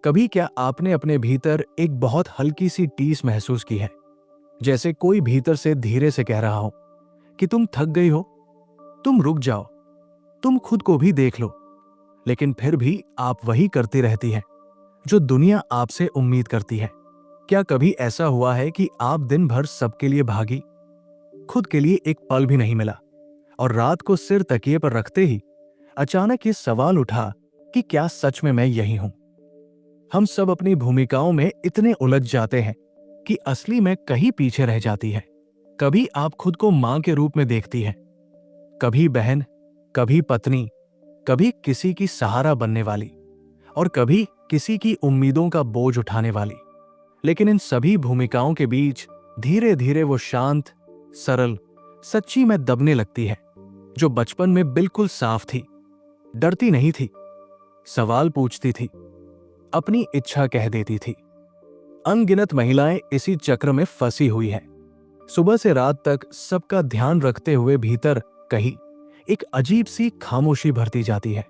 कभी क्या आपने अपने भीतर एक बहुत हल्की सी टीस महसूस की है, जैसे कोई भीतर से धीरे से कह रहा हो कि तुम थक गई हो, तुम रुक जाओ, तुम खुद को भी देख लो। लेकिन फिर भी आप वही करती रहती हैं जो दुनिया आपसे उम्मीद करती है। क्या कभी ऐसा हुआ है कि आप दिन भर सबके लिए भागी, खुद के लिए एक पल भी नहीं मिला, और रात को सिर तकिए पर रखते ही अचानक ये सवाल उठा कि क्या सच में मैं यही हूं? हम सब अपनी भूमिकाओं में इतने उलझ जाते हैं कि असली में कहीं पीछे रह जाती है। कभी आप खुद को मां के रूप में देखती हैं, कभी बहन, कभी पत्नी, कभी किसी की सहारा बनने वाली, और कभी किसी की उम्मीदों का बोझ उठाने वाली। लेकिन इन सभी भूमिकाओं के बीच धीरे धीरे वो शांत, सरल, सच्ची मैं दबने लगती है, जो बचपन में बिल्कुल साफ थी, डरती नहीं थी, सवाल पूछती थी, अपनी इच्छा कह देती थी। अनगिनत महिलाएं इसी चक्र में फंसी हुई हैं। सुबह से रात तक सबका ध्यान रखते हुए भीतर कहीं एक अजीब सी खामोशी भरती जाती है,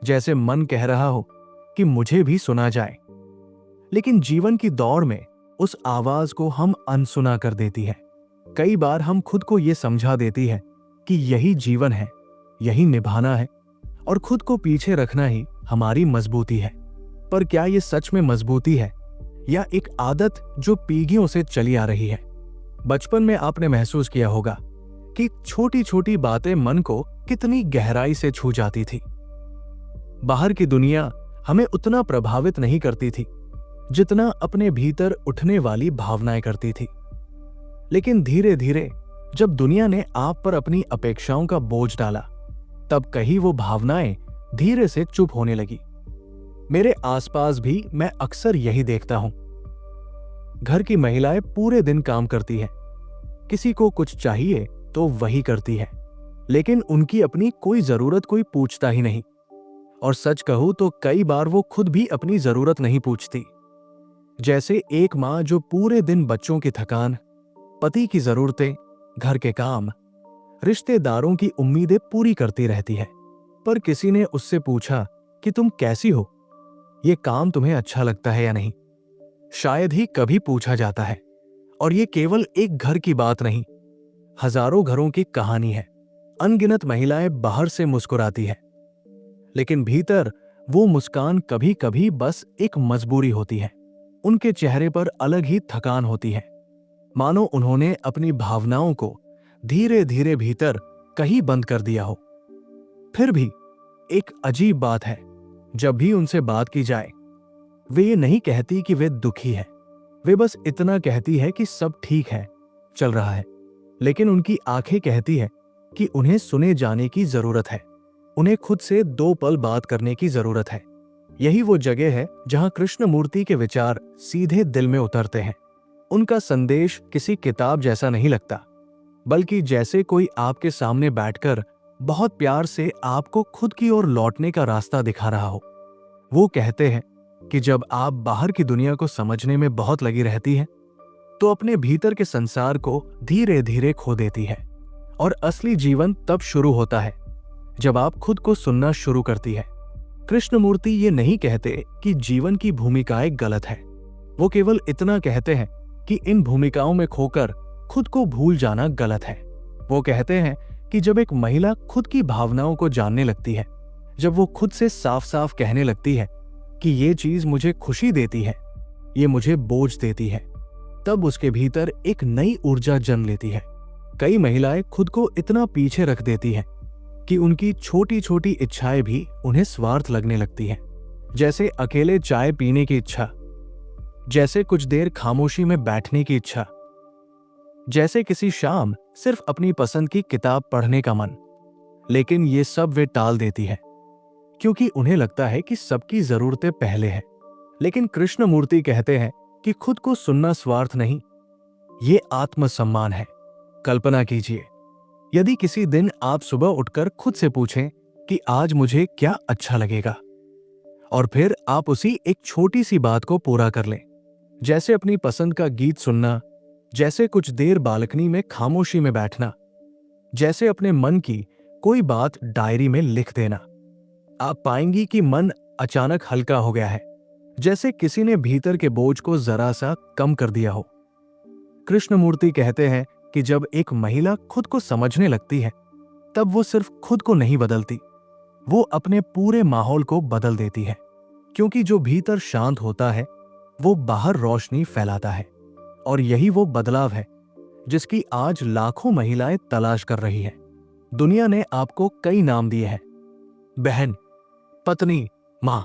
जैसे मन कह रहा हो कि मुझे भी सुना जाए। लेकिन जीवन की दौड़ में उस आवाज को हम अनसुना कर देती है। कई बार हम खुद को यह समझा देती है कि यही जीवन है, यही निभाना है, और खुद को पीछे रखना ही हमारी मजबूती है। पर क्या यह सच में मजबूती है, या एक आदत जो पीढ़ियों से चली आ रही है? बचपन में आपने महसूस किया होगा कि छोटी छोटी बातें मन को कितनी गहराई से छू जाती थी। बाहर की दुनिया हमें उतना प्रभावित नहीं करती थी जितना अपने भीतर उठने वाली भावनाएं करती थी। लेकिन धीरे धीरे जब दुनिया ने आप पर अपनी अपेक्षाओं का बोझ डाला, तब कहीं वो भावनाएं धीरे से चुप होने लगी। मेरे आसपास भी मैं अक्सर यही देखता हूं। घर की महिलाएं पूरे दिन काम करती हैं, किसी को कुछ चाहिए तो वही करती है, लेकिन उनकी अपनी कोई जरूरत कोई पूछता ही नहीं। और सच कहूं तो कई बार वो खुद भी अपनी जरूरत नहीं पूछती। जैसे एक मां जो पूरे दिन बच्चों की थकान, पति की जरूरतें, घर के काम, रिश्तेदारों की उम्मीदें पूरी करती रहती है। पर किसी ने उससे पूछा कि तुम कैसी हो, ये काम तुम्हें अच्छा लगता है या नहीं? शायद ही कभी पूछा जाता है। और ये केवल एक घर की बात नहीं, हजारों घरों की कहानी है। अनगिनत महिलाएं बाहर से मुस्कुराती है, लेकिन भीतर वो मुस्कान कभी कभी बस एक मजबूरी होती है। उनके चेहरे पर अलग ही थकान होती है, मानो उन्होंने अपनी भावनाओं को धीरे धीरे भीतर कहीं बंद कर दिया हो। फिर भी एक अजीब बात है, जब भी उनसे बात की जाए, वे ये नहीं कहती कि वे दुखी है। वे बस इतना कहती है कि सब ठीक है, चल रहा है। लेकिन उनकी आंखें कहती है कि उन्हें सुने जाने की जरूरत है, उन्हें खुद से दो पल बात करने की जरूरत है। यही वो जगह है जहां कृष्णमूर्ति के विचार सीधे दिल में उतरते हैं। उनका संदेश किसी किताब जैसा नहीं लगता, बल्कि जैसे कोई आपके सामने बैठकर बहुत प्यार से आपको खुद की ओर लौटने का रास्ता दिखा रहा हो। वो कहते हैं कि जब आप बाहर की दुनिया को समझने में बहुत लगी रहती हैं, तो अपने भीतर के संसार को धीरे धीरे खो देती है। और असली जीवन तब शुरू होता है जब आप खुद को सुनना शुरू करती है। कृष्णमूर्ति ये नहीं कहते कि जीवन की भूमिकाएं गलत है, वो केवल इतना कहते हैं कि इन भूमिकाओं में खोकर खुद को भूल जाना गलत है। वो कहते हैं कि जब एक महिला खुद की भावनाओं को जानने लगती है, जब वो खुद से साफ साफ कहने लगती है कि ये चीज मुझे खुशी देती है, ये मुझे बोझ देती है, तब उसके भीतर एक नई ऊर्जा जन्म लेती है। कई महिलाएं खुद को इतना पीछे रख देती हैं कि उनकी छोटी छोटी इच्छाएं भी उन्हें स्वार्थ लगने लगती हैं। जैसे अकेले चाय पीने की इच्छा, जैसे कुछ देर खामोशी में बैठने की इच्छा, जैसे किसी शाम सिर्फ अपनी पसंद की किताब पढ़ने का मन। लेकिन ये सब वे टाल देती है, क्योंकि उन्हें लगता है कि सबकी जरूरतें पहले हैं। लेकिन कृष्णमूर्ति कहते हैं कि खुद को सुनना स्वार्थ नहीं, ये आत्मसम्मान है। कल्पना कीजिए, यदि किसी दिन आप सुबह उठकर खुद से पूछें कि आज मुझे क्या अच्छा लगेगा, और फिर आप उसी एक छोटी सी बात को पूरा कर लें, जैसे अपनी पसंद का गीत सुनना, जैसे कुछ देर बालकनी में खामोशी में बैठना, जैसे अपने मन की कोई बात डायरी में लिख देना, आप पाएंगी कि मन अचानक हल्का हो गया है। जैसे किसी ने भीतर के बोझ को जरा सा कम कर दिया हो। कृष्णमूर्ति कहते हैं कि जब एक महिला खुद को समझने लगती है, तब वो सिर्फ खुद को नहीं बदलती, वो अपने पूरे माहौल को बदल देती है। क्योंकि जो भीतर शांत होता है वो बाहर रोशनी फैलाता है। और यही वो बदलाव है जिसकी आज लाखों महिलाएं तलाश कर रही है। दुनिया ने आपको कई नाम दिए हैं, बहन, पत्नी, मां,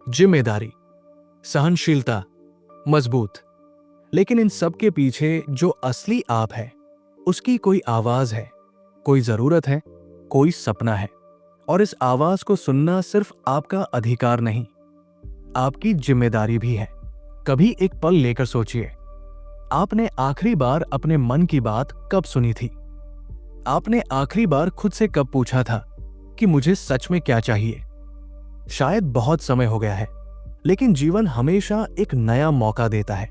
जिम्मेदारी, सहनशीलता, मजबूत। लेकिन इन सब के पीछे जो असली आप है, उसकी कोई आवाज है, कोई जरूरत है, कोई सपना है। और इस आवाज को सुनना सिर्फ आपका अधिकार नहीं, आपकी जिम्मेदारी भी है। कभी एक पल लेकर सोचिए, आपने आखिरी बार अपने मन की बात कब सुनी थी? आपने आखिरी बार खुद से कब पूछा था कि मुझे सच में क्या चाहिए? शायद बहुत समय हो गया है, लेकिन जीवन हमेशा एक नया मौका देता है।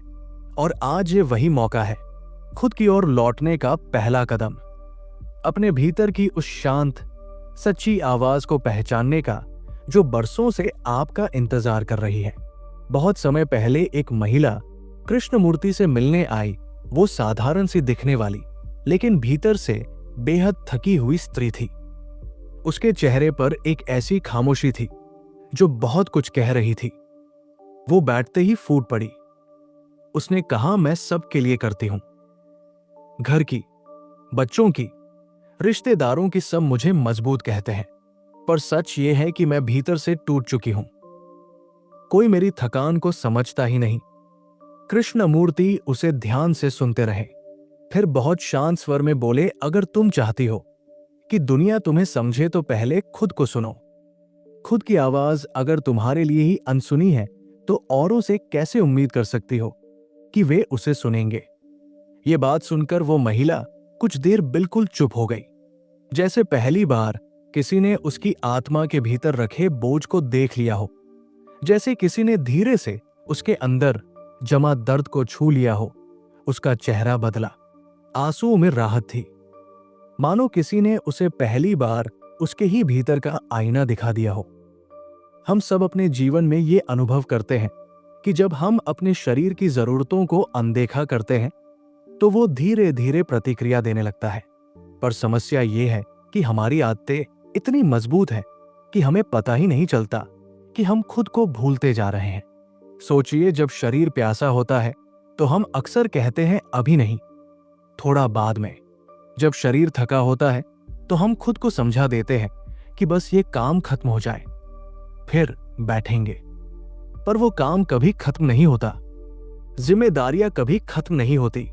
और आज ये वही मौका है, खुद की ओर लौटने का पहला कदम, अपने भीतर की उस शांत, सच्ची आवाज को पहचानने का जो बरसों से आपका इंतजार कर रही है। बहुत समय पहले एक महिला कृष्णमूर्ति से मिलने आई। वो साधारण सी दिखने वाली, लेकिन भीतर से बेहद थकी हुई स्त्री थी। उसके चेहरे पर एक ऐसी खामोशी थी जो बहुत कुछ कह रही थी। वो बैठते ही फूट पड़ी। उसने कहा, मैं सबके लिए करती हूं, घर की, बच्चों की, रिश्तेदारों की, सब मुझे मजबूत कहते हैं, पर सच ये है कि मैं भीतर से टूट चुकी हूं। कोई मेरी थकान को समझता ही नहीं। कृष्णमूर्ति उसे ध्यान से सुनते रहे, फिर बहुत शांत स्वर में बोले, अगर तुम चाहती हो कि दुनिया तुम्हें समझे तो पहले खुद को सुनो। खुद की आवाज अगर तुम्हारे लिए ही अनसुनी है तो औरों से कैसे उम्मीद कर सकती हो कि वे उसे सुनेंगे? ये बात सुनकर वो महिला कुछ देर बिल्कुल चुप हो गई, जैसे पहली बार किसी ने उसकी आत्मा के भीतर रखे बोझ को देख लिया हो, जैसे किसी ने धीरे से उसके अंदर जमा दर्द को छू लिया हो। उसका चेहरा बदला, आंसुओं में राहत थी, मानो किसी ने उसे पहली बार उसके ही भीतर का आईना दिखा दिया हो। हम सब अपने जीवन में ये अनुभव करते हैं कि जब हम अपने शरीर की जरूरतों को अनदेखा करते हैं तो वो धीरे धीरे प्रतिक्रिया देने लगता है। पर समस्या ये है कि हमारी आदतें इतनी मजबूत हैं कि हमें पता ही नहीं चलता कि हम खुद को भूलते जा रहे हैं। सोचिए, जब शरीर प्यासा होता है तो हम अक्सर कहते हैं अभी नहीं, थोड़ा बाद में। जब शरीर थका होता है तो हम खुद को समझा देते हैं कि बस ये काम खत्म हो जाए, फिर बैठेंगे। पर वो काम कभी खत्म नहीं होता, जिम्मेदारियां कभी खत्म नहीं होती,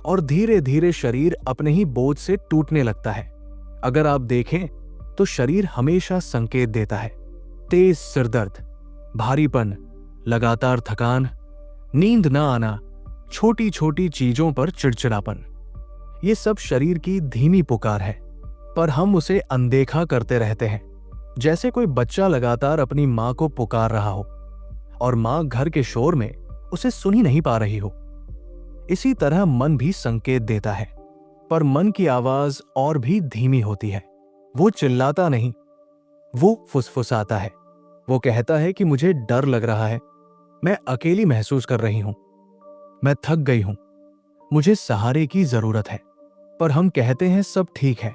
और धीरे धीरे शरीर अपने ही बोझ से टूटने लगता है। अगर आप देखें तो शरीर हमेशा संकेत देता है, तेज सिरदर्द, भारीपन, लगातार थकान, नींद न आना, छोटी छोटी चीजों पर चिड़चिड़ापन। ये सब शरीर की धीमी पुकार है, पर हम उसे अनदेखा करते रहते हैं, जैसे कोई बच्चा लगातार अपनी मां को पुकार रहा हो और मां घर के शोर में उसे सुन ही नहीं पा रही हो। इसी तरह मन भी संकेत देता है, पर मन की आवाज और भी धीमी होती है। वो चिल्लाता नहीं, वो फुसफुसाता है। वो कहता है कि मुझे डर लग रहा है, मैं अकेली महसूस कर रही हूं, मैं थक गई हूं, मुझे सहारे की जरूरत है। पर हम कहते हैं सब ठीक है,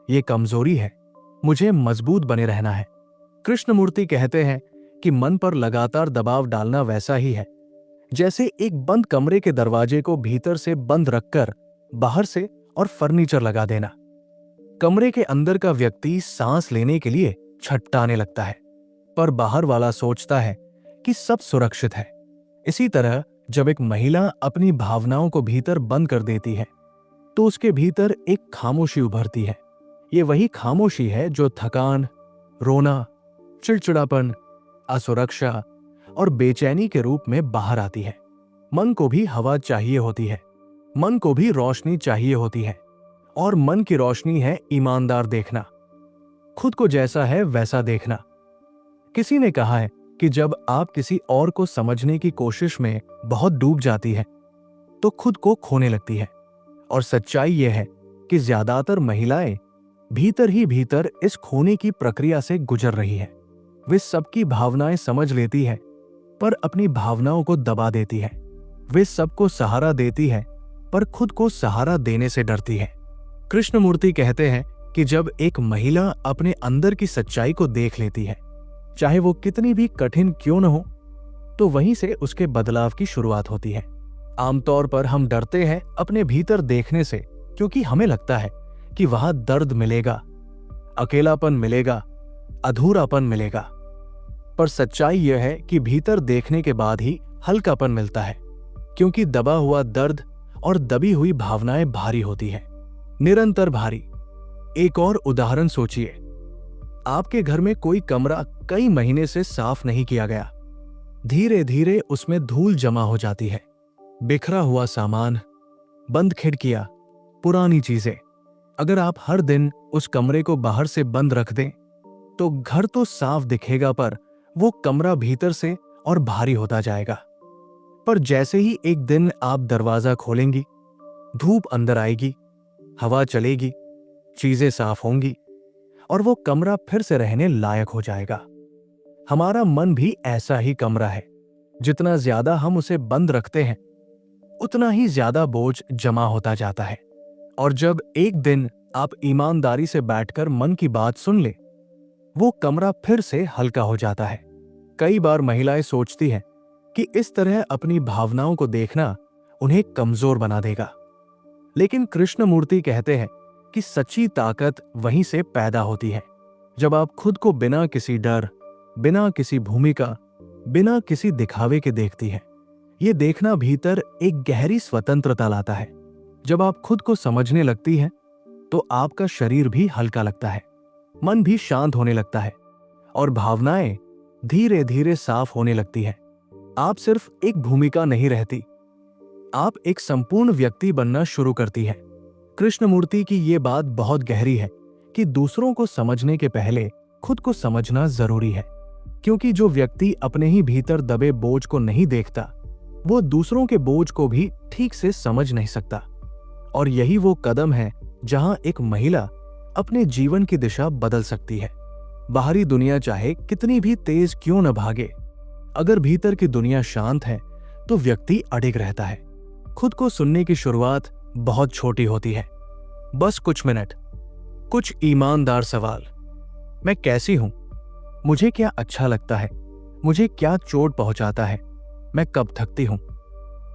ये कमजोरी है, मुझे मजबूत बने रहना है। कृष्णमूर्ति कहते हैं कि मन पर लगातार दबाव डालना वैसा ही है जैसे एक बंद कमरे के दरवाजे को भीतर से बंद रखकर बाहर से और फर्नीचर लगा देना। कमरे के अंदर का व्यक्ति सांस लेने के लिए छटपटाने लगता है, पर बाहर वाला सोचता है कि सब सुरक्षित है। इसी तरह जब एक महिला अपनी भावनाओं को भीतर बंद कर देती है तो उसके भीतर एक खामोशी उभरती है। ये वही खामोशी है जो थकान, रोना, चिड़चिड़ापन, असुरक्षा और बेचैनी के रूप में बाहर आती है। मन को भी हवा चाहिए होती है, मन को भी रोशनी चाहिए होती है, और मन की रोशनी है ईमानदार देखना, खुद को जैसा है वैसा देखना। किसी ने कहा है कि जब आप किसी और को समझने की कोशिश में बहुत डूब जाती है तो खुद को खोने लगती है। और सच्चाई यह है कि ज्यादातर महिलाएं भीतर ही भीतर इस खोने की प्रक्रिया से गुजर रही है। वे सबकी भावनाएं समझ लेती है, पर अपनी भावनाओं को दबा देती है। वे सबको सहारा देती है पर खुद को सहारा देने से डरती है। कृष्णमूर्ति कहते हैं कि जब एक महिला अपने अंदर की सच्चाई को देख लेती है, चाहे वो कितनी भी कठिन क्यों न हो, तो वहीं से उसके बदलाव की शुरुआत होती है। आमतौर पर हम डरते हैं अपने भीतर देखने से, क्योंकि हमें लगता है कि वहां दर्द मिलेगा, अकेलापन मिलेगा, अधूरापन मिलेगा। पर सच्चाई यह है कि भीतर देखने के बाद ही हल्कापन मिलता है, क्योंकि दबा हुआ दर्द और दबी हुई भावनाएं भारी होती हैं, निरंतर भारी। एक और उदाहरण सोचिए। आपके घर में कोई कमरा कई महीने से साफ नहीं किया गया। धीरे धीरे उसमें धूल जमा हो जाती है, बिखरा हुआ सामान, बंद खिड़कियां, पुरानी चीजें। अगर आप हर दिन उस कमरे को बाहर से बंद रख दें तो घर तो साफ दिखेगा, पर वो कमरा भीतर से और भारी होता जाएगा। पर जैसे ही एक दिन आप दरवाजा खोलेंगी, धूप अंदर आएगी, हवा चलेगी, चीजें साफ होंगी और वो कमरा फिर से रहने लायक हो जाएगा। हमारा मन भी ऐसा ही कमरा है। जितना ज्यादा हम उसे बंद रखते हैं, उतना ही ज्यादा बोझ जमा होता जाता है। और जब एक दिन आप ईमानदारी से बैठकर मन की बात सुन ले, वो कमरा फिर से हल्का हो जाता है। कई बार महिलाएं सोचती हैं कि इस तरह अपनी भावनाओं को देखना उन्हें कमजोर बना देगा, लेकिन कृष्णमूर्ति कहते हैं कि सच्ची ताकत वहीं से पैदा होती है, जब आप खुद को बिना किसी डर, बिना किसी भूमिका, बिना किसी दिखावे के देखती है। ये देखना भीतर एक गहरी स्वतंत्रता लाता है। जब आप खुद को समझने लगती हैं, तो आपका शरीर भी हल्का लगता है, मन भी शांत होने लगता है और भावनाएं धीरे धीरे साफ होने लगती हैं। आप सिर्फ एक भूमिका नहीं रहती, आप एक संपूर्ण व्यक्ति बनना शुरू करती है। कृष्णमूर्ति की ये बात बहुत गहरी है कि दूसरों को समझने के पहले खुद को समझना जरूरी है, क्योंकि जो व्यक्ति अपने ही भीतर दबे बोझ को नहीं देखता, वो दूसरों के बोझ को भी ठीक से समझ नहीं सकता। और यही वो कदम है जहां एक महिला अपने जीवन की दिशा बदल सकती है। बाहरी दुनिया चाहे कितनी भी तेज क्यों न भागे, अगर भीतर की दुनिया शांत है तो व्यक्ति अडिग रहता है। खुद को सुनने की शुरुआत बहुत छोटी होती है। बस कुछ मिनट, कुछ ईमानदार सवाल। मैं कैसी हूं? मुझे क्या अच्छा लगता है? मुझे क्या चोट पहुंचाता है? मैं कब थकती हूं?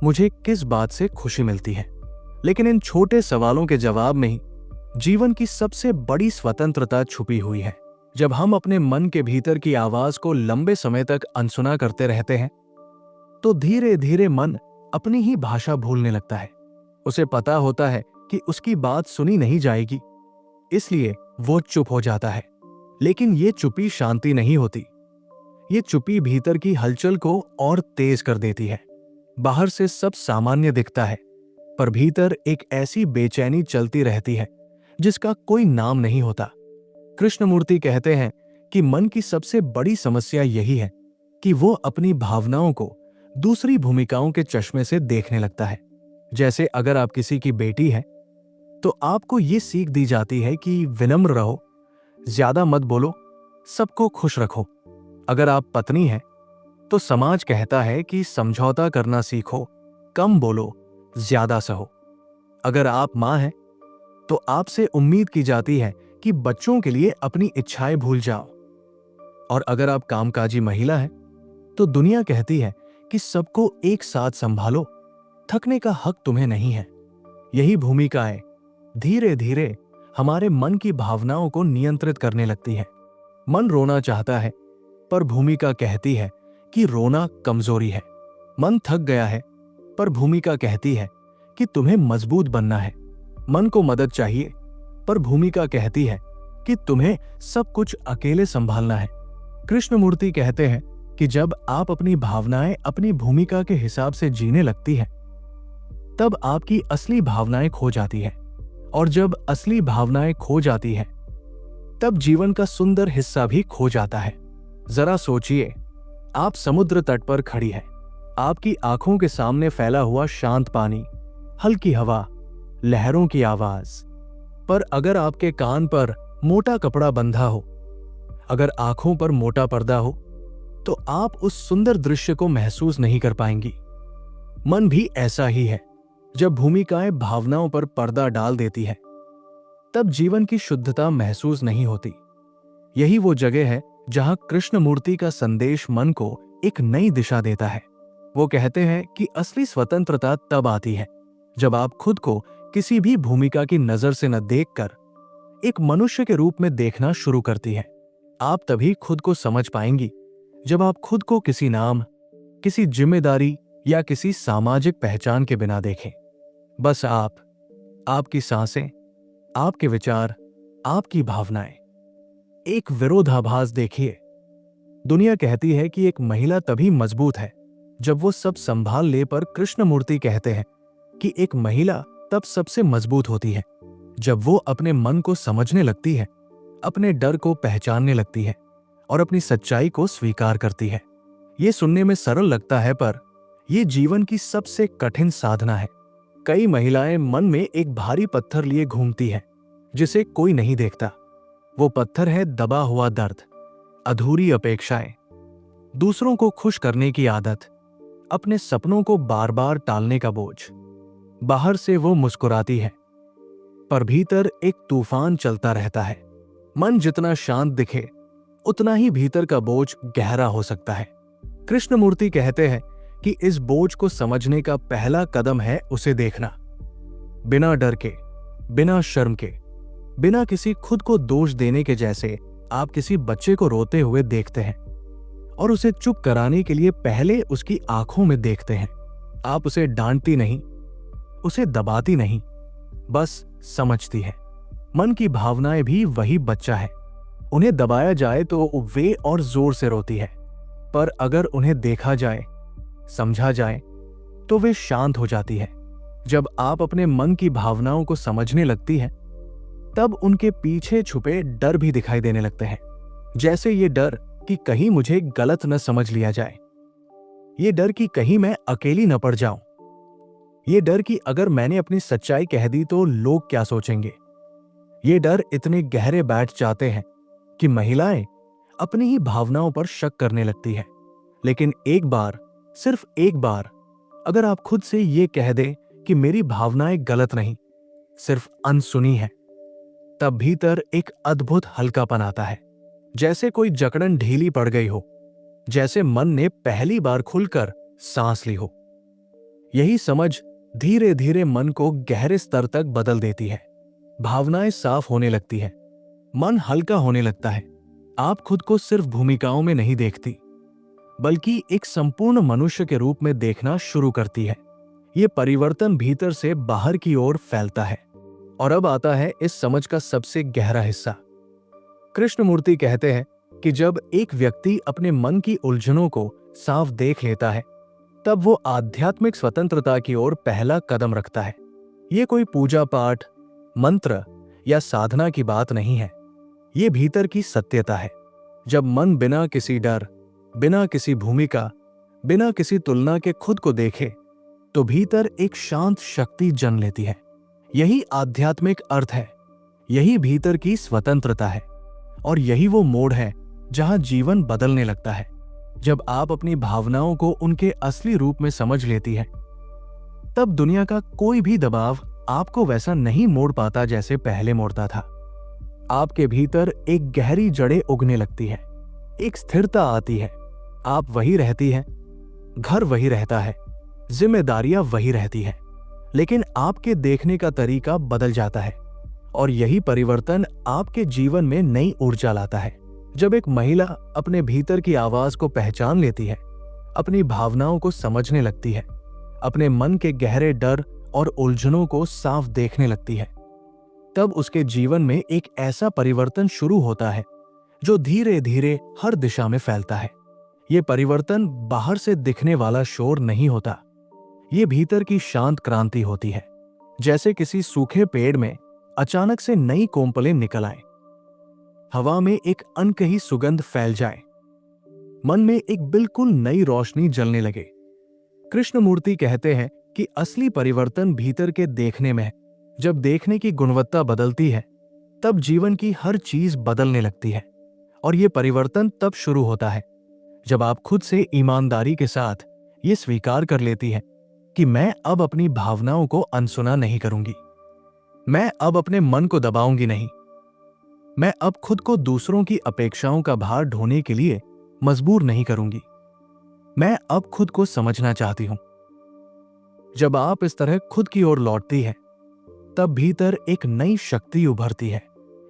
मुझे किस बात से खुशी मिलती है? लेकिन इन छोटे सवालों के जवाब में ही जीवन की सबसे बड़ी स्वतंत्रता छुपी हुई है। जब हम अपने मन के भीतर की आवाज को लंबे समय तक अनसुना करते रहते हैं, तो धीरे धीरे मन अपनी ही भाषा भूलने लगता है। उसे पता होता है कि उसकी बात सुनी नहीं जाएगी, इसलिए वो चुप हो जाता है। लेकिन ये चुप्पी शांति नहीं होती। ये चुप्पी भीतर की हलचल को और तेज कर देती है। बाहर से सब सामान्य दिखता है, पर भीतर एक ऐसी बेचैनी चलती रहती है जिसका कोई नाम नहीं होता। कृष्णमूर्ति कहते हैं कि मन की सबसे बड़ी समस्या यही है कि वो अपनी भावनाओं को दूसरी भूमिकाओं के चश्मे से देखने लगता है। जैसे अगर आप किसी की बेटी हैं, तो आपको ये सीख दी जाती है कि विनम्र रहो, ज्यादा मत बोलो, सबको खुश रखो। अगर आप पत्नी हैं, तो समाज कहता है कि समझौता करना सीखो, कम बोलो, ज्यादा सहो। अगर आप मां हैं, तो आपसे उम्मीद की जाती है कि बच्चों के लिए अपनी इच्छाएं भूल जाओ। और अगर आप कामकाजी महिला हैं, तो दुनिया कहती है कि सबको एक साथ संभालो, थकने का हक तुम्हें नहीं है। यही भूमिकाएं धीरे धीरे हमारे मन की भावनाओं को नियंत्रित करने लगती है। मन रोना चाहता है, पर भूमिका कहती है कि रोना कमजोरी है। मन थक गया है, पर भूमिका कहती है कि तुम्हें मजबूत बनना है। मन को मदद चाहिए, पर भूमिका कहती है कि तुम्हें सब कुछ अकेले संभालना है। कृष्णमूर्ति कहते हैं कि जब आप अपनी भावनाएं अपनी भूमिका के हिसाब से जीने लगती हैं, तब आपकी असली भावनाएं खो जाती हैं। और जब असली भावनाएं खो जाती हैं, तब जीवन का सुंदर हिस्सा भी खो जाता है। जरा सोचिए, आप समुद्र तट पर खड़ी हैं। आपकी आंखों के सामने फैला हुआ शांत पानी, हल्की हवा, लहरों की आवाज। पर अगर आपके कान पर मोटा कपड़ा बंधा हो, अगर आंखों पर मोटा पर्दा हो, तो आप उस सुंदर दृश्य को महसूस नहीं कर पाएंगी। मन भी ऐसा ही है। जब भूमिकाएं भावनाओं पर पर्दा डाल देती है, तब जीवन की शुद्धता महसूस नहीं होती। यही वो जगह है जहां कृष्णमूर्ति का संदेश मन को एक नई दिशा देता है। वो कहते हैं कि असली स्वतंत्रता तब आती है जब आप खुद को किसी भी भूमिका की नजर से न देखकर एक मनुष्य के रूप में देखना शुरू करती है। आप तभी खुद को समझ पाएंगी जब आप खुद को किसी नाम, किसी जिम्मेदारी या किसी सामाजिक पहचान के बिना देखें। बस आप, आपकी सांसें, आपके विचार, आपकी भावनाएं। एक विरोधाभास देखिए। दुनिया कहती है कि एक महिला तभी मजबूत है जब वो सब संभाल ले, पर कृष्णमूर्ति कहते हैं कि एक महिला तब सबसे मजबूत होती है जब वो अपने मन को समझने लगती है, अपने डर को पहचानने लगती है और अपनी सच्चाई को स्वीकार करती है। ये सुनने में सरल लगता है, पर यह जीवन की सबसे कठिन साधना है। कई महिलाएं मन में एक भारी पत्थर लिए घूमती हैं जिसे कोई नहीं देखता। वो पत्थर है दबा हुआ दर्द, अधूरी अपेक्षाएं, दूसरों को खुश करने की आदत, अपने सपनों को बार बार टालने का बोझ। बाहर से वो मुस्कुराती है, पर भीतर एक तूफान चलता रहता है। मन जितना शांत दिखे, उतना ही भीतर का बोझ गहरा हो सकता है। कृष्णमूर्ति कहते हैं कि इस बोझ को समझने का पहला कदम है उसे देखना। बिना डर के, बिना शर्म के, बिना किसी खुद को दोष देने के। जैसे आप किसी बच्चे को रोते हुए देखते हैं और उसे चुप कराने के लिए पहले उसकी आंखों में देखते हैं। आप उसे डांटती नहीं, उसे दबाती नहीं, बस समझती है। मन की भावनाएं भी वही बच्चा है। उन्हें दबाया जाए तो वे और जोर से रोती है, पर अगर उन्हें देखा जाए, समझा जाए, तो वे शांत हो जाती है। जब आप अपने मन की भावनाओं को समझने लगती हैं, तब उनके पीछे छुपे डर भी दिखाई देने लगते हैं। जैसे ये डर कि कहीं मुझे गलत न समझ लिया जाए, ये डर कि कहीं मैं अकेली न पड़ जाऊं, ये डर कि अगर मैंने अपनी सच्चाई कह दी तो लोग क्या सोचेंगे। ये डर इतने गहरे बैठ जाते हैं कि महिलाएं अपनी ही भावनाओं पर शक करने लगती है। लेकिन एक बार, सिर्फ एक बार, अगर आप खुद से ये कह दें कि मेरी भावनाएं गलत नहीं, सिर्फ अनसुनी है, तब भीतर एक अद्भुत हल्कापन आता है। जैसे कोई जकड़न ढीली पड़ गई हो, जैसे मन ने पहली बार खुलकर सांस ली हो। यही समझ धीरे धीरे मन को गहरे स्तर तक बदल देती है। भावनाएं साफ होने लगती हैं, मन हल्का होने लगता है। आप खुद को सिर्फ भूमिकाओं में नहीं देखती, बल्कि एक संपूर्ण मनुष्य के रूप में देखना शुरू करती है। ये परिवर्तन भीतर से बाहर की ओर फैलता है। और अब आता है इस समझ का सबसे गहरा हिस्सा। कृष्णमूर्ति कहते हैं कि जब एक व्यक्ति अपने मन की उलझनों को साफ देख लेता है, तब वो आध्यात्मिक स्वतंत्रता की ओर पहला कदम रखता है। ये कोई पूजा पाठ, मंत्र या साधना की बात नहीं है। ये भीतर की सत्यता है। जब मन बिना किसी डर, बिना किसी भूमिका, बिना किसी तुलना के खुद को देखे, तो भीतर एक शांत शक्ति जन्म लेती है। यही आध्यात्मिक अर्थ है, यही भीतर की स्वतंत्रता है, और यही वो मोड़ है जहां जीवन बदलने लगता है। जब आप अपनी भावनाओं को उनके असली रूप में समझ लेती है, तब दुनिया का कोई भी दबाव आपको वैसा नहीं मोड़ पाता जैसे पहले मोड़ता था। आपके भीतर एक गहरी जड़ें उगने लगती है, एक स्थिरता आती है। आप वही रहती हैं, घर वही रहता है, जिम्मेदारियां वही रहती है, लेकिन आपके देखने का तरीका बदल जाता है। और यही परिवर्तन आपके जीवन में नई ऊर्जा लाता है। जब एक महिला अपने भीतर की आवाज को पहचान लेती है, अपनी भावनाओं को समझने लगती है, अपने मन के गहरे डर और उलझनों को साफ देखने लगती है, तब उसके जीवन में एक ऐसा परिवर्तन शुरू होता है जो धीरे धीरे हर दिशा में फैलता है। ये परिवर्तन बाहर से दिखने वाला शोर नहीं होता, ये भीतर की शांत क्रांति होती है। जैसे किसी सूखे पेड़ में अचानक से नई कोंपलें निकल आए, हवा में एक अनकही सुगंध फैल जाए, मन में एक बिल्कुल नई रोशनी जलने लगे। कृष्णमूर्ति कहते हैं कि असली परिवर्तन भीतर के देखने में है। जब देखने की गुणवत्ता बदलती है, तब जीवन की हर चीज बदलने लगती है। और यह परिवर्तन तब शुरू होता है जब आप खुद से ईमानदारी के साथ ये स्वीकार कर लेती हैं कि मैं अब अपनी भावनाओं को अनसुना नहीं करूंगी, मैं अब अपने मन को दबाऊंगी नहीं, मैं अब खुद को दूसरों की अपेक्षाओं का भार ढोने के लिए मजबूर नहीं करूंगी, मैं अब खुद को समझना चाहती हूं। जब आप इस तरह खुद की ओर लौटती है, तब भीतर एक नई शक्ति उभरती है।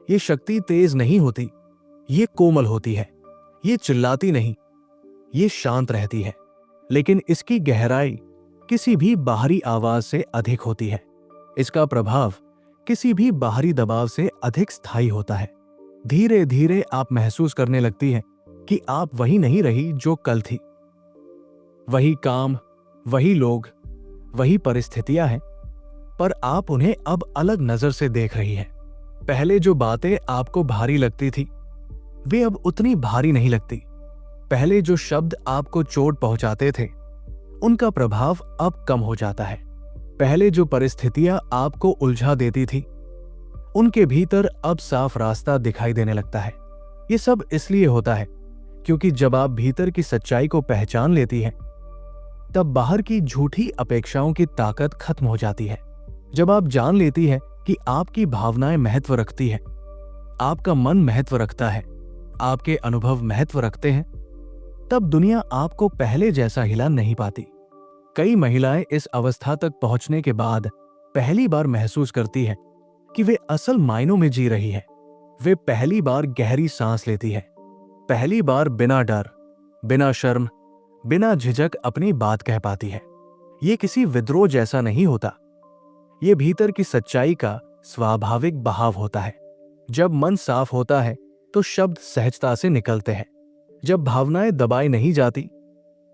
ये शक्ति तेज नहीं होती, ये कोमल होती है, ये चिल्लाती नहीं, ये शांत रहती है, लेकिन इसकी गहराई किसी भी बाहरी आवाज से अधिक होती है। इसका प्रभाव किसी भी बाहरी दबाव से अधिक स्थायी होता है। धीरे धीरे आप महसूस करने लगती हैं कि आप वही नहीं रही जो कल थी। वही काम, वही लोग, वही परिस्थितियां हैं, पर आप उन्हें अब अलग नजर से देख रही हैं। पहले जो बातें आपको भारी लगती थी, वे अब उतनी भारी नहीं लगती। पहले जो शब्द आपको चोट पहुंचाते थे, उनका प्रभाव अब कम हो जाता है। पहले जो परिस्थितियां आपको उलझा देती थी, उनके भीतर अब साफ रास्ता दिखाई देने लगता है। ये सब इसलिए होता है क्योंकि जब आप भीतर की सच्चाई को पहचान लेती हैं, तब बाहर की झूठी अपेक्षाओं की ताकत खत्म हो जाती है। जब आप जान लेती हैं कि आपकी भावनाएं महत्व रखती हैं, आपका मन महत्व रखता है, आपके अनुभव महत्व रखते हैं, तब दुनिया आपको पहले जैसा हिला नहीं पाती। कई महिलाएं इस अवस्था तक पहुंचने के बाद पहली बार महसूस करती हैं कि वे असल मायनों में जी रही है। वे पहली बार गहरी सांस लेती है, पहली बार बिना डर, बिना शर्म, बिना झिझक अपनी बात कह पाती है। ये किसी विद्रोह जैसा नहीं होता, ये भीतर की सच्चाई का स्वाभाविक बहाव होता है। जब मन साफ होता है तो शब्द सहजता से निकलते हैं। जब भावनाएं दबाई नहीं जाती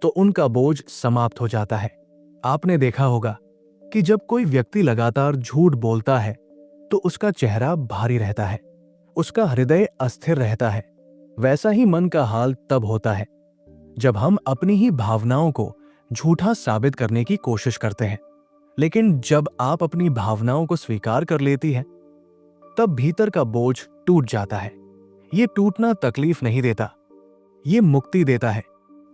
तो उनका बोझ समाप्त हो जाता है। आपने देखा होगा कि जब कोई व्यक्ति लगातार झूठ बोलता है तो उसका चेहरा भारी रहता है, उसका हृदय अस्थिर रहता है। वैसा ही मन का हाल तब होता है जब हम अपनी ही भावनाओं को झूठा साबित करने की कोशिश करते हैं। लेकिन जब आप अपनी भावनाओं को स्वीकार कर लेती हैं, तब भीतर का बोझ टूट जाता है। ये टूटना तकलीफ नहीं देता, ये मुक्ति देता है।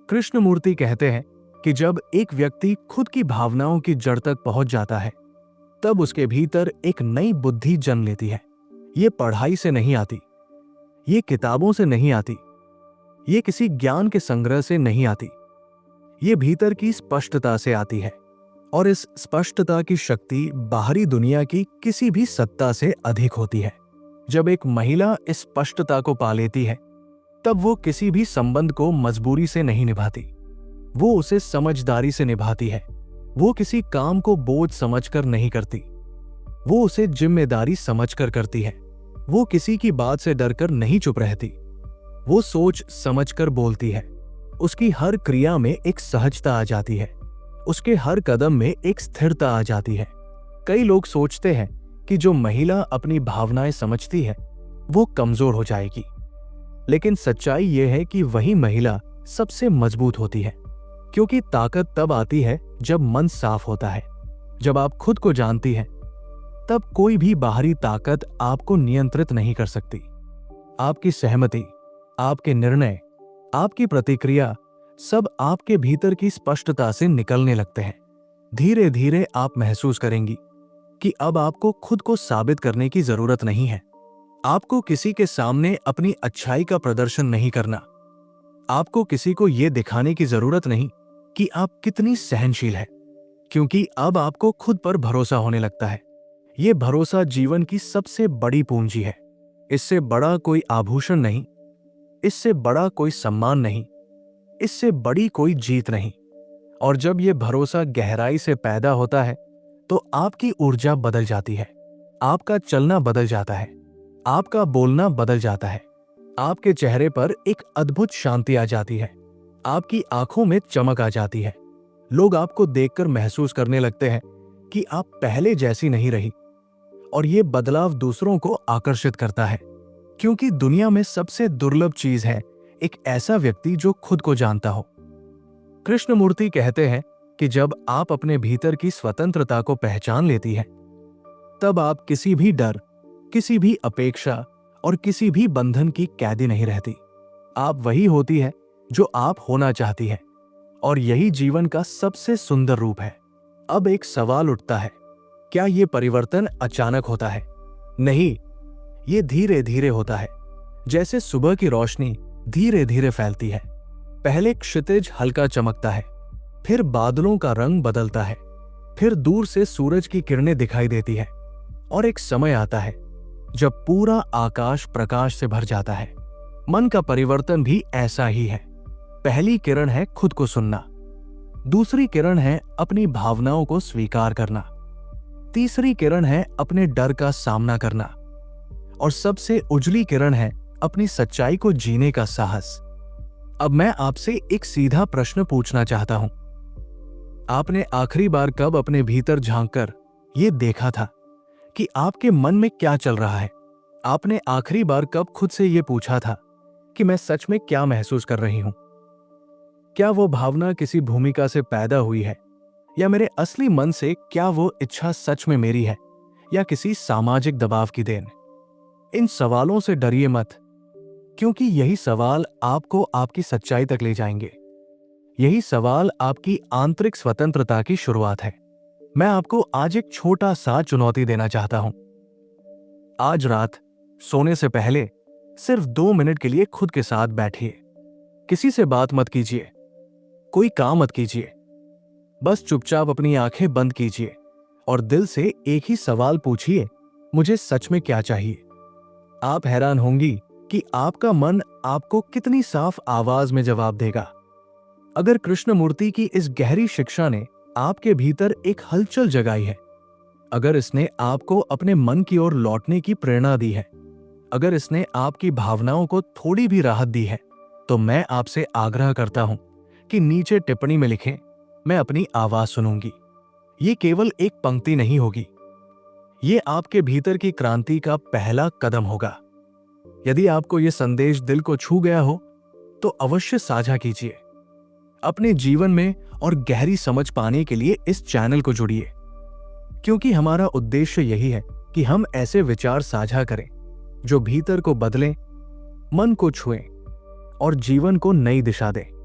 कृष्णमूर्ति कहते हैं कि जब एक व्यक्ति खुद की भावनाओं की जड़ तक पहुंच जाता है, तब उसके भीतर एक नई बुद्धि जन्म लेती है। ये पढ़ाई से नहीं आती, ये किताबों से नहीं आती, ये किसी ज्ञान के संग्रह से नहीं आती, ये भीतर की स्पष्टता से आती है। और इस स्पष्टता की शक्ति बाहरी दुनिया की किसी भी सत्ता से अधिक होती है। जब एक महिला इस स्पष्टता को पा लेती है, तब वो किसी भी संबंध को मजबूरी से नहीं निभाती, वो उसे समझदारी से निभाती है। वो किसी काम को बोझ समझकर नहीं करती, वो उसे जिम्मेदारी समझकर करती है। वो किसी की बात से डरकर नहीं चुप रहती, वो सोच समझकर बोलती है। उसकी हर क्रिया में एक सहजता आ जाती है, उसके हर कदम में एक स्थिरता आ जाती है। कई लोग सोचते हैं कि जो महिला अपनी भावनाएं समझती है वो कमजोर हो जाएगी, लेकिन सच्चाई यह है कि वही महिला सबसे मजबूत होती है। क्योंकि ताकत तब आती है जब मन साफ होता है। जब आप खुद को जानती हैं, तब कोई भी बाहरी ताकत आपको नियंत्रित नहीं कर सकती। आपकी सहमति, आपके निर्णय, आपकी प्रतिक्रिया सब आपके भीतर की स्पष्टता से निकलने लगते हैं। धीरे धीरे आप महसूस करेंगी कि अब आपको खुद को साबित करने की जरूरत नहीं है। आपको किसी के सामने अपनी अच्छाई का प्रदर्शन नहीं करना। आपको किसी को यह दिखाने की जरूरत नहीं कि आप कितनी सहनशील है, क्योंकि अब आपको खुद पर भरोसा होने लगता है। यह भरोसा जीवन की सबसे बड़ी पूंजी है। इससे बड़ा कोई आभूषण नहीं, इससे बड़ा कोई सम्मान नहीं, इससे बड़ी कोई जीत नहीं। और जब यह भरोसा गहराई से पैदा होता है तो आपकी ऊर्जा बदल जाती है, आपका चलना बदल जाता है, आपका बोलना बदल जाता है। आपके चेहरे पर एक अद्भुत शांति आ जाती है, आपकी आंखों में चमक आ जाती है। लोग आपको देखकर महसूस करने लगते हैं कि आप पहले जैसी नहीं रही। और ये बदलाव दूसरों को आकर्षित करता है, क्योंकि दुनिया में सबसे दुर्लभ चीज है एक ऐसा व्यक्ति जो खुद को जानता हो। कृष्णमूर्ति कहते हैं कि जब आप अपने भीतर की स्वतंत्रता को पहचान लेती हैं, तब आप किसी भी डर, किसी भी अपेक्षा और किसी भी बंधन की कैदी नहीं रहती। आप वही होती है जो आप होना चाहती हैं, और यही जीवन का सबसे सुंदर रूप है। अब एक सवाल उठता है, क्या ये परिवर्तन अचानक होता है? नहीं, ये धीरे धीरे होता है, जैसे सुबह की रोशनी धीरे धीरे फैलती है। पहले क्षितिज हल्का चमकता है, फिर बादलों का रंग बदलता है, फिर दूर से सूरज की किरणें दिखाई देती है, और एक समय आता है जब पूरा आकाश प्रकाश से भर जाता है। मन का परिवर्तन भी ऐसा ही है। पहली किरण है खुद को सुनना, दूसरी किरण है अपनी भावनाओं को स्वीकार करना, तीसरी किरण है अपने डर का सामना करना, और सबसे उजली किरण है अपनी सच्चाई को जीने का साहस। अब मैं आपसे एक सीधा प्रश्न पूछना चाहता हूं। आपने आखिरी बार कब अपने भीतर झांककर यह देखा था कि आपके मन में क्या चल रहा है? आपने आखिरी बार कब खुद से यह पूछा था कि मैं सच में क्या महसूस कर रही हूं? क्या वो भावना किसी भूमिका से पैदा हुई है, या मेरे असली मन से? क्या वो इच्छा सच में मेरी है, या किसी सामाजिक दबाव की देन? इन सवालों से डरिए मत, क्योंकि यही सवाल आपको आपकी सच्चाई तक ले जाएंगे। यही सवाल आपकी आंतरिक स्वतंत्रता की शुरुआत है। मैं आपको आज एक छोटा सा चुनौती देना चाहता हूं। आज रात सोने से पहले सिर्फ 2 मिनट के लिए खुद के साथ बैठिए। किसी से बात मत कीजिए, कोई काम मत कीजिए, बस चुपचाप अपनी आंखें बंद कीजिए और दिल से एक ही सवाल पूछिए, मुझे सच में क्या चाहिए? आप हैरान होंगी कि आपका मन आपको कितनी साफ आवाज में जवाब देगा। अगर कृष्णमूर्ति की इस गहरी शिक्षा ने आपके भीतर एक हलचल जगाई है, अगर इसने आपको अपने मन की ओर लौटने की प्रेरणा दी है, अगर इसने आपकी भावनाओं को थोड़ी भी राहत दी है, तो मैं आपसे आग्रह करता हूं कि नीचे टिप्पणी में लिखें, मैं अपनी आवाज सुनूंगी। ये केवल एक पंक्ति नहीं होगी, ये आपके भीतर की क्रांति का पहला कदम होगा। यदि आपको यह संदेश दिल को छू गया हो तो अवश्य साझा कीजिए। अपने जीवन में और गहरी समझ पाने के लिए इस चैनल को जुड़िए, क्योंकि हमारा उद्देश्य यही है कि हम ऐसे विचार साझा करें जो भीतर को बदलें, मन को छुएं और जीवन को नई दिशा दें।